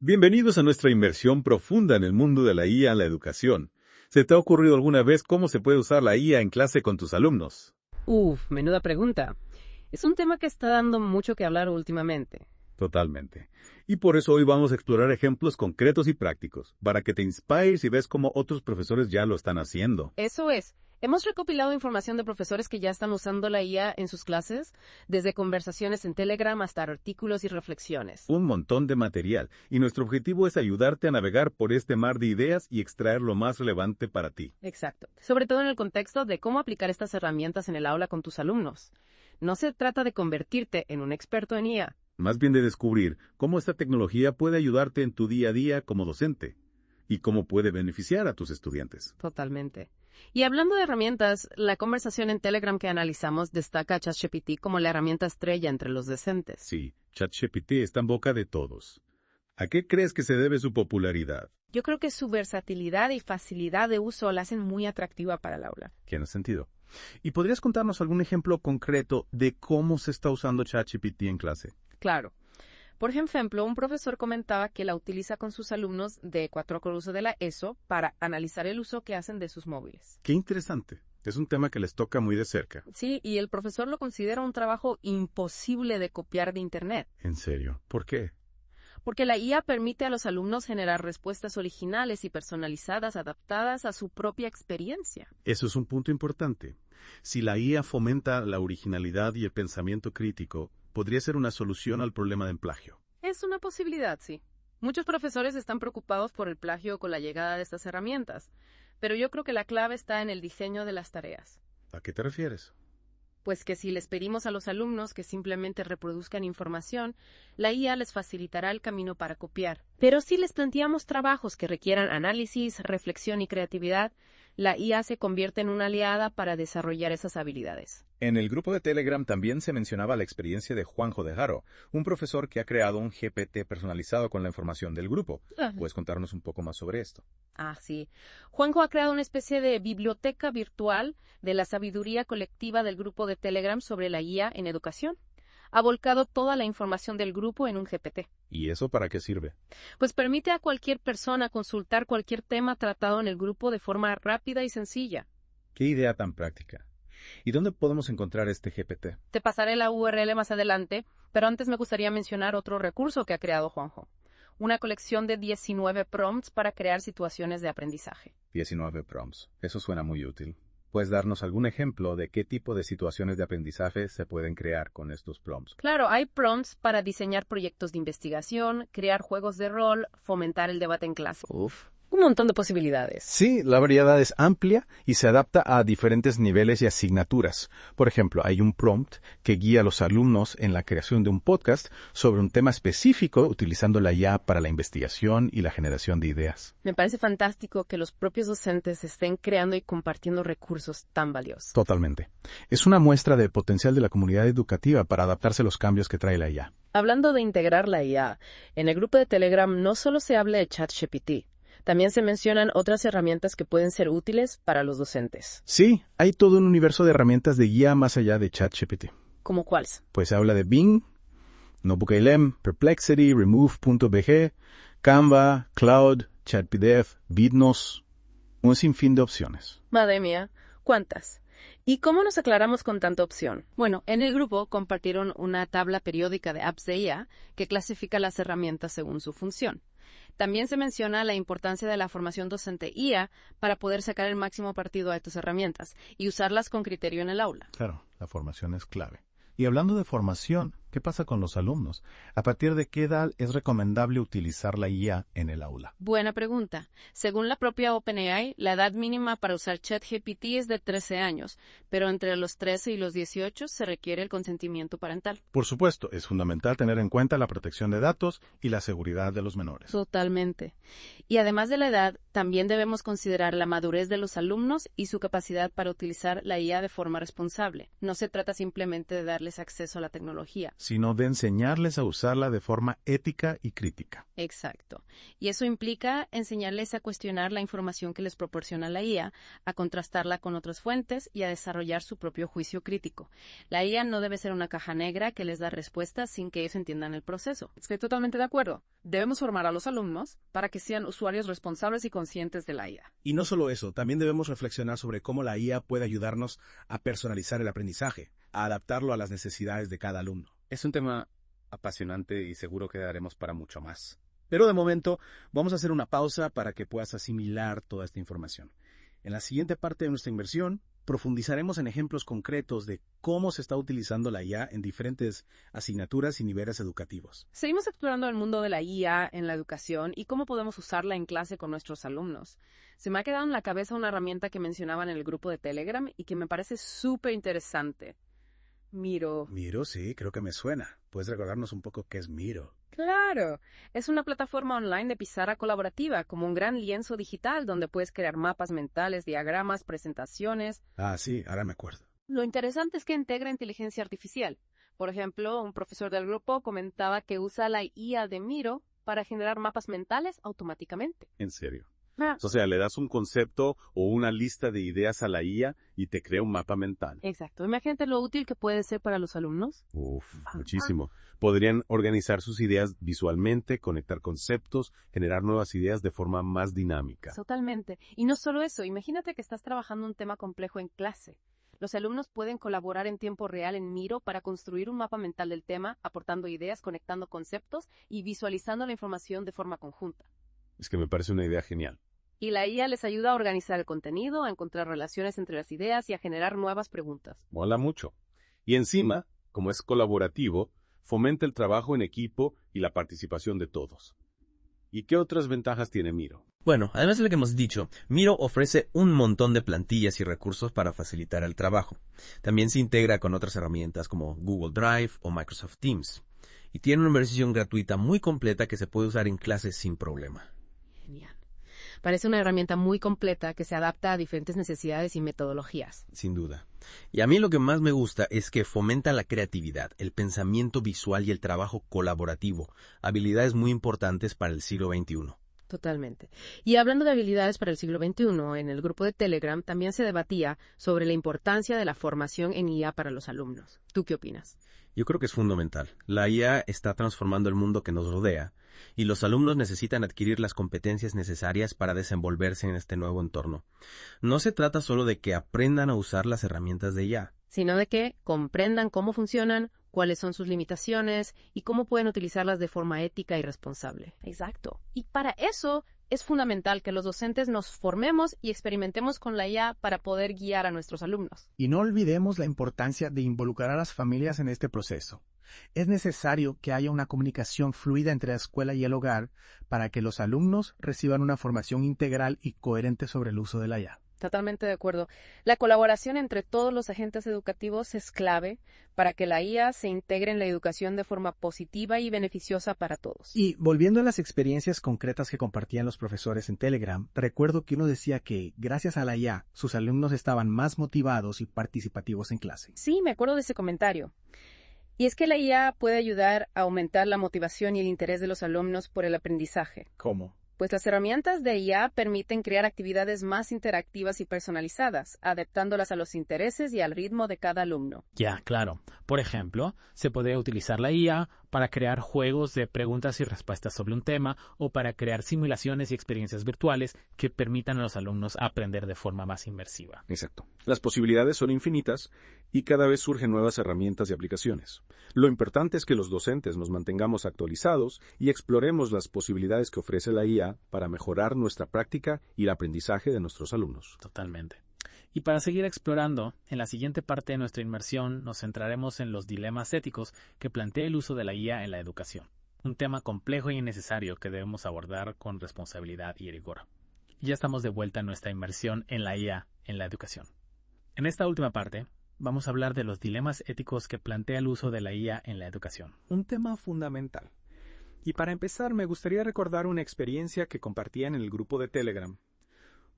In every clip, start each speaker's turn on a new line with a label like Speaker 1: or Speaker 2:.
Speaker 1: Bienvenidos a nuestra inmersión profunda en el mundo de la IA en la educación. ¿Se te ha ocurrido alguna vez cómo se puede usar la IA en clase con tus alumnos?
Speaker 2: Menuda pregunta. Es un tema que está dando mucho que hablar últimamente.
Speaker 1: Totalmente. Y por eso hoy vamos a explorar ejemplos concretos y prácticos, para que te inspires y ves cómo otros profesores ya lo están haciendo.
Speaker 2: Eso es. Hemos recopilado información de profesores que ya están usando la IA en sus clases, desde conversaciones en Telegram hasta artículos y reflexiones.
Speaker 1: Un montón de material, y nuestro objetivo es ayudarte a navegar por este mar de ideas y extraer lo más relevante para ti.
Speaker 2: Exacto. Sobre todo en el contexto de cómo aplicar estas herramientas en el aula con tus alumnos. No se trata de convertirte en un experto en IA.
Speaker 1: Más bien de descubrir cómo esta tecnología puede ayudarte en tu día a día como docente, y cómo puede beneficiar a tus estudiantes.
Speaker 2: Totalmente. Y hablando de herramientas, la conversación en Telegram que analizamos destaca a ChatGPT como la herramienta estrella entre los docentes.
Speaker 1: Sí, ChatGPT está en boca de todos. ¿A qué crees que se debe su popularidad?
Speaker 3: Yo creo que su versatilidad y facilidad de uso la hacen muy atractiva para el aula.
Speaker 1: ¿Tiene sentido? ¿Y podrías contarnos algún ejemplo concreto de cómo se está usando ChatGPT en clase?
Speaker 3: Claro. Por ejemplo, un profesor comentaba que la utiliza con sus alumnos de cuarto curso de la ESO para analizar el uso que hacen de sus móviles.
Speaker 1: ¡Qué interesante! Es un tema que les toca muy de cerca.
Speaker 3: Sí, y el profesor lo considera un trabajo imposible de copiar de Internet.
Speaker 1: ¿En serio? ¿Por qué?
Speaker 3: Porque la IA permite a los alumnos generar respuestas originales y personalizadas adaptadas a su propia experiencia.
Speaker 1: Eso es un punto importante. Si la IA fomenta la originalidad y el pensamiento crítico, podría ser una solución al problema del plagio.
Speaker 3: Es una posibilidad, sí. Muchos profesores están preocupados por el plagio con la llegada de estas herramientas, pero yo creo que la clave está en el diseño de las tareas.
Speaker 1: ¿A qué te refieres?
Speaker 3: Pues que si les pedimos a los alumnos que simplemente reproduzcan información, la IA les facilitará el camino para copiar. Pero si les planteamos trabajos que requieran análisis, reflexión y creatividad, la IA se convierte en una aliada para desarrollar esas habilidades.
Speaker 4: En el grupo de Telegram también se mencionaba la experiencia de Juanjo de Haro, un profesor que ha creado un GPT personalizado con la información del grupo. ¿Puedes contarnos un poco más sobre esto?
Speaker 3: Sí. Juanjo ha creado una especie de biblioteca virtual de la sabiduría colectiva del grupo de Telegram sobre la IA en educación. Ha volcado toda la información del grupo en un GPT.
Speaker 4: ¿Y eso para qué sirve?
Speaker 3: Pues permite a cualquier persona consultar cualquier tema tratado en el grupo de forma rápida y sencilla.
Speaker 4: ¡Qué idea tan práctica! ¿Y dónde podemos encontrar este GPT?
Speaker 3: Te pasaré la URL más adelante, pero antes me gustaría mencionar otro recurso que ha creado Juanjo. Una colección de 19 prompts para crear situaciones de aprendizaje.
Speaker 4: 19 prompts. Eso suena muy útil. ¿Puedes darnos algún ejemplo de qué tipo de situaciones de aprendizaje se pueden crear con estos prompts?
Speaker 3: Claro, hay prompts para diseñar proyectos de investigación, crear juegos de rol, fomentar el debate en clase.
Speaker 2: Un montón de posibilidades.
Speaker 5: Sí, la variedad es amplia y se adapta a diferentes niveles y asignaturas. Por ejemplo, hay un prompt que guía a los alumnos en la creación de un podcast sobre un tema específico utilizando la IA para la investigación y la generación de ideas.
Speaker 3: Me parece fantástico que los propios docentes estén creando y compartiendo recursos tan valiosos.
Speaker 5: Totalmente. Es una muestra del potencial de la comunidad educativa para adaptarse a los cambios que trae la IA.
Speaker 2: Hablando de integrar la IA, en el grupo de Telegram no solo se habla de ChatGPT, también se mencionan otras herramientas que pueden ser útiles para los docentes.
Speaker 5: Sí, hay todo un universo de herramientas de guía más allá de ChatGPT.
Speaker 2: ¿Cómo cuáles?
Speaker 5: Pues se habla de Bing, NotebookLM, Perplexity, Remove.bg, Canva, Cloud, ChatPDF, Vidnos, un sinfín de opciones.
Speaker 2: Madre mía, ¿cuántas? ¿Y cómo nos aclaramos con tanta opción?
Speaker 3: Bueno, en el grupo compartieron una tabla periódica de apps de IA que clasifica las herramientas según su función. También se menciona la importancia de la formación docente IA para poder sacar el máximo partido a estas herramientas y usarlas con criterio en el aula.
Speaker 6: Claro, la formación es clave. Y hablando de formación, ¿qué pasa con los alumnos? ¿A partir de qué edad es recomendable utilizar la IA en el aula?
Speaker 3: Buena pregunta. Según la propia OpenAI, la edad mínima para usar ChatGPT es de 13 años, pero entre los 13 y los 18 se requiere el consentimiento parental.
Speaker 6: Por supuesto, es fundamental tener en cuenta la protección de datos y la seguridad de los menores.
Speaker 3: Totalmente. Y además de la edad, También debemos considerar la madurez de los alumnos y su capacidad para utilizar la IA de forma responsable. No se trata simplemente de darles acceso a la tecnología,
Speaker 6: sino de enseñarles a usarla de forma ética y crítica.
Speaker 3: Exacto. Y eso implica enseñarles a cuestionar la información que les proporciona la IA, a contrastarla con otras fuentes y a desarrollar su propio juicio crítico. La IA no debe ser una caja negra que les da respuestas sin que ellos entiendan el proceso.
Speaker 2: Estoy totalmente de acuerdo. Debemos formar a los alumnos para que sean usuarios responsables y conscientes de la IA.
Speaker 7: Y no solo eso, también debemos reflexionar sobre cómo la IA puede ayudarnos a personalizar el aprendizaje, a adaptarlo a las necesidades de cada alumno.
Speaker 4: Es un tema apasionante y seguro que daremos para mucho más.
Speaker 7: Pero de momento, vamos a hacer una pausa para que puedas asimilar toda esta información. En la siguiente parte de nuestra inversión, profundizaremos en ejemplos concretos de cómo se está utilizando la IA en diferentes asignaturas y niveles educativos.
Speaker 2: Seguimos explorando el mundo de la IA en la educación y cómo podemos usarla en clase con nuestros alumnos. Se me ha quedado en la cabeza una herramienta que mencionaban en el grupo de Telegram y que me parece súper interesante. Miro.
Speaker 7: Miro, sí, creo que me suena. ¿Puedes recordarnos un poco qué es Miro?
Speaker 2: Claro, es una plataforma online de pizarra colaborativa, como un gran lienzo digital donde puedes crear mapas mentales, diagramas, presentaciones.
Speaker 7: Ah, sí, ahora me acuerdo.
Speaker 2: Lo interesante es que integra inteligencia artificial. Por ejemplo, un profesor del grupo comentaba que usa la IA de Miro para generar mapas mentales automáticamente.
Speaker 1: ¿En serio? O sea, le das un concepto o una lista de ideas a la IA y te crea un mapa mental.
Speaker 2: Exacto. Imagínate lo útil que puede ser para los alumnos.
Speaker 1: Muchísimo. Podrían organizar sus ideas visualmente, conectar conceptos, generar nuevas ideas de forma más dinámica.
Speaker 2: Totalmente. Y no solo eso, imagínate que estás trabajando un tema complejo en clase. Los alumnos pueden colaborar en tiempo real en Miro para construir un mapa mental del tema, aportando ideas, conectando conceptos y visualizando la información de forma conjunta.
Speaker 1: Es que me parece una idea genial.
Speaker 2: Y la IA les ayuda a organizar el contenido, a encontrar relaciones entre las ideas y a generar nuevas preguntas.
Speaker 1: Mola mucho. Y encima, como es colaborativo, fomenta el trabajo en equipo y la participación de todos. ¿Y qué otras ventajas tiene Miro?
Speaker 8: Bueno, además de lo que hemos dicho, Miro ofrece un montón de plantillas y recursos para facilitar el trabajo. También se integra con otras herramientas como Google Drive o Microsoft Teams. Y tiene una versión gratuita muy completa que se puede usar en clases sin problema.
Speaker 2: Genial. Parece una herramienta muy completa que se adapta a diferentes necesidades y metodologías.
Speaker 8: Sin duda. Y a mí lo que más me gusta es que fomenta la creatividad, el pensamiento visual y el trabajo colaborativo, habilidades muy importantes para el siglo XXI.
Speaker 2: Totalmente. Y hablando de habilidades para el siglo XXI, en el grupo de Telegram también se debatía sobre la importancia de la formación en IA para los alumnos. ¿Tú qué opinas?
Speaker 8: Yo creo que es fundamental. La IA está transformando el mundo que nos rodea y los alumnos necesitan adquirir las competencias necesarias para desenvolverse en este nuevo entorno. No se trata solo de que aprendan a usar las herramientas de IA,
Speaker 2: sino de que comprendan cómo funcionan, cuáles son sus limitaciones y cómo pueden utilizarlas de forma ética y responsable. Exacto. Y para eso es fundamental que los docentes nos formemos y experimentemos con la IA para poder guiar a nuestros alumnos.
Speaker 9: Y no olvidemos la importancia de involucrar a las familias en este proceso. Es necesario que haya una comunicación fluida entre la escuela y el hogar para que los alumnos reciban una formación integral y coherente sobre el uso de la IA.
Speaker 2: Totalmente de acuerdo. La colaboración entre todos los agentes educativos es clave para que la IA se integre en la educación de forma positiva y beneficiosa para todos.
Speaker 9: Y volviendo a las experiencias concretas que compartían los profesores en Telegram, recuerdo que uno decía que, gracias a la IA, sus alumnos estaban más motivados y participativos en clase.
Speaker 2: Sí, me acuerdo de ese comentario. Y es que la IA puede ayudar a aumentar la motivación y el interés de los alumnos por el aprendizaje.
Speaker 9: ¿Cómo?
Speaker 2: Pues las herramientas de IA permiten crear actividades más interactivas y personalizadas, adaptándolas a los intereses y al ritmo de cada alumno.
Speaker 10: Ya, claro. Por ejemplo, se puede utilizar la IA para crear juegos de preguntas y respuestas sobre un tema o para crear simulaciones y experiencias virtuales que permitan a los alumnos aprender de forma más inmersiva.
Speaker 1: Exacto. Las posibilidades son infinitas y cada vez surgen nuevas herramientas y aplicaciones. Lo importante es que los docentes nos mantengamos actualizados y exploremos las posibilidades que ofrece la IA para mejorar nuestra práctica y el aprendizaje de nuestros alumnos.
Speaker 10: Totalmente. Y para seguir explorando, en la siguiente parte de nuestra inmersión nos centraremos en los dilemas éticos que plantea el uso de la IA en la educación. Un tema complejo y necesario que debemos abordar con responsabilidad y rigor. Ya estamos de vuelta en nuestra inmersión en la IA en la educación. En esta última parte, vamos a hablar de los dilemas éticos que plantea el uso de la IA en la educación.
Speaker 11: Un tema fundamental. Y para empezar, me gustaría recordar una experiencia que compartía en el grupo de Telegram.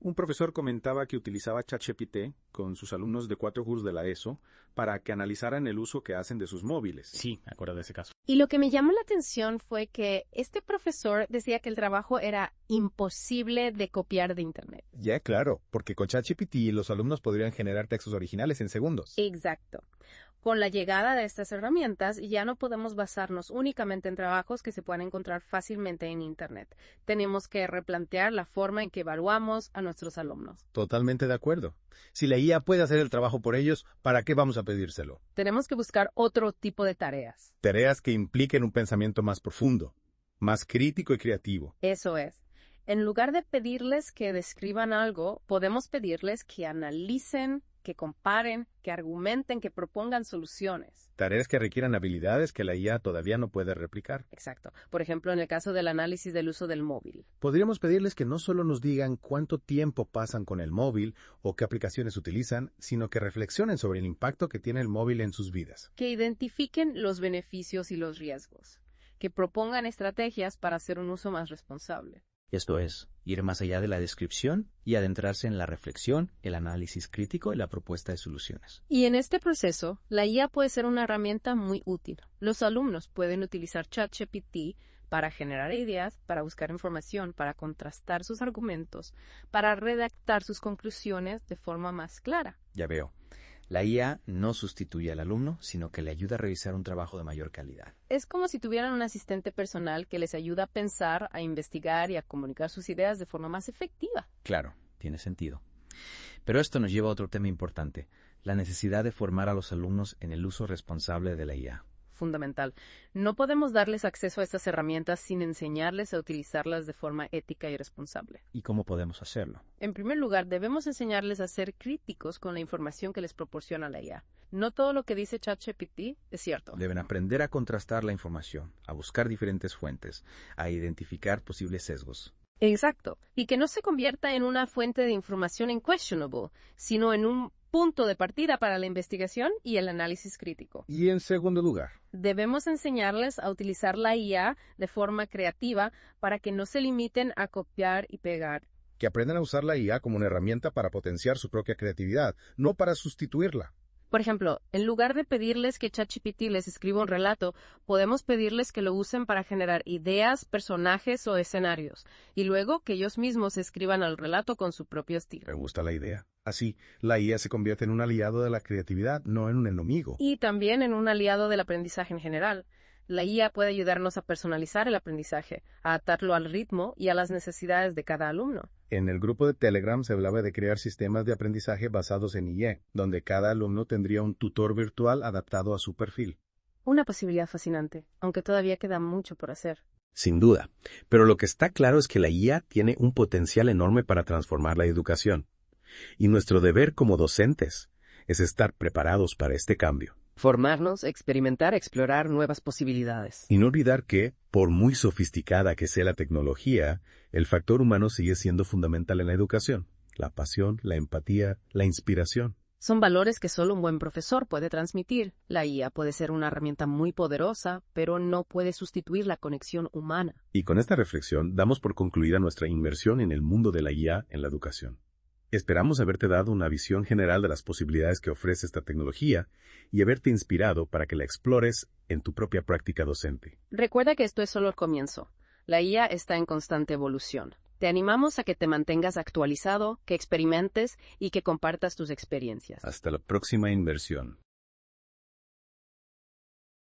Speaker 1: Un profesor comentaba que utilizaba ChatGPT con sus alumnos de 4 cursos de la ESO para que analizaran el uso que hacen de sus móviles.
Speaker 10: Sí, me acuerdo de ese caso.
Speaker 2: Y lo que me llamó la atención fue que este profesor decía que el trabajo era imposible de copiar de Internet.
Speaker 11: Ya, claro, porque con ChatGPT los alumnos podrían generar textos originales en segundos.
Speaker 2: Exacto. Con la llegada de estas herramientas, ya no podemos basarnos únicamente en trabajos que se puedan encontrar fácilmente en Internet. Tenemos que replantear la forma en que evaluamos a nuestros alumnos.
Speaker 11: Totalmente de acuerdo. Si la IA puede hacer el trabajo por ellos, ¿para qué vamos a pedírselo?
Speaker 2: Tenemos que buscar otro tipo de tareas.
Speaker 11: Tareas que impliquen un pensamiento más profundo, más crítico y creativo.
Speaker 2: Eso es. En lugar de pedirles que describan algo, podemos pedirles que analicen, que comparen, que argumenten, que propongan soluciones.
Speaker 11: Tareas que requieran habilidades que la IA todavía no puede replicar.
Speaker 2: Exacto. Por ejemplo, en el caso del análisis del uso del móvil.
Speaker 11: Podríamos pedirles que no solo nos digan cuánto tiempo pasan con el móvil o qué aplicaciones utilizan, sino que reflexionen sobre el impacto que tiene el móvil en sus vidas.
Speaker 2: Que identifiquen los beneficios y los riesgos. Que propongan estrategias para hacer un uso más responsable.
Speaker 12: Esto es, ir más allá de la descripción y adentrarse en la reflexión, el análisis crítico y la propuesta de soluciones.
Speaker 2: Y en este proceso, la IA puede ser una herramienta muy útil. Los alumnos pueden utilizar ChatGPT para generar ideas, para buscar información, para contrastar sus argumentos, para redactar sus conclusiones de forma más clara.
Speaker 12: Ya veo. La IA no sustituye al alumno, sino que le ayuda a realizar un trabajo de mayor calidad.
Speaker 2: Es como si tuvieran un asistente personal que les ayuda a pensar, a investigar y a comunicar sus ideas de forma más efectiva.
Speaker 12: Claro, tiene sentido. Pero esto nos lleva a otro tema importante, la necesidad de formar a los alumnos en el uso responsable de la IA.
Speaker 2: Fundamental. No podemos darles acceso a estas herramientas sin enseñarles a utilizarlas de forma ética y responsable.
Speaker 12: ¿Y cómo podemos hacerlo?
Speaker 2: En primer lugar, debemos enseñarles a ser críticos con la información que les proporciona la IA. No todo lo que dice ChatGPT es cierto.
Speaker 12: Deben aprender a contrastar la información, a buscar diferentes fuentes, a identificar posibles sesgos.
Speaker 2: Exacto. Y que no se convierta en una fuente de información questionable, sino en un punto de partida para la investigación y el análisis crítico.
Speaker 11: Y en segundo lugar,
Speaker 2: debemos enseñarles a utilizar la IA de forma creativa para que no se limiten a copiar y pegar.
Speaker 11: Que aprendan a usar la IA como una herramienta para potenciar su propia creatividad, no para sustituirla.
Speaker 2: Por ejemplo, en lugar de pedirles que ChatGPT les escriba un relato, podemos pedirles que lo usen para generar ideas, personajes o escenarios, y luego que ellos mismos escriban el relato con su propio estilo.
Speaker 11: Me gusta la idea. Así, la IA se convierte en un aliado de la creatividad, no en un enemigo.
Speaker 2: Y también en un aliado del aprendizaje en general. La IA puede ayudarnos a personalizar el aprendizaje, a adaptarlo al ritmo y a las necesidades de cada alumno.
Speaker 11: En el grupo de Telegram se hablaba de crear sistemas de aprendizaje basados en IA, donde cada alumno tendría un tutor virtual adaptado a su perfil.
Speaker 2: Una posibilidad fascinante, aunque todavía queda mucho por hacer.
Speaker 1: Sin duda, pero lo que está claro es que la IA tiene un potencial enorme para transformar la educación. Y nuestro deber como docentes es estar preparados para este cambio.
Speaker 3: Formarnos, experimentar, explorar nuevas posibilidades.
Speaker 1: Y no olvidar que, por muy sofisticada que sea la tecnología, el factor humano sigue siendo fundamental en la educación. La pasión, la empatía, la inspiración.
Speaker 2: Son valores que solo un buen profesor puede transmitir. La IA puede ser una herramienta muy poderosa, pero no puede sustituir la conexión humana.
Speaker 1: Y con esta reflexión damos por concluida nuestra inmersión en el mundo de la IA en la educación. Esperamos haberte dado una visión general de las posibilidades que ofrece esta tecnología y haberte inspirado para que la explores en tu propia práctica docente.
Speaker 2: Recuerda que esto es solo el comienzo. La IA está en constante evolución. Te animamos a que te mantengas actualizado, que experimentes y que compartas tus experiencias.
Speaker 1: Hasta la próxima inmersión.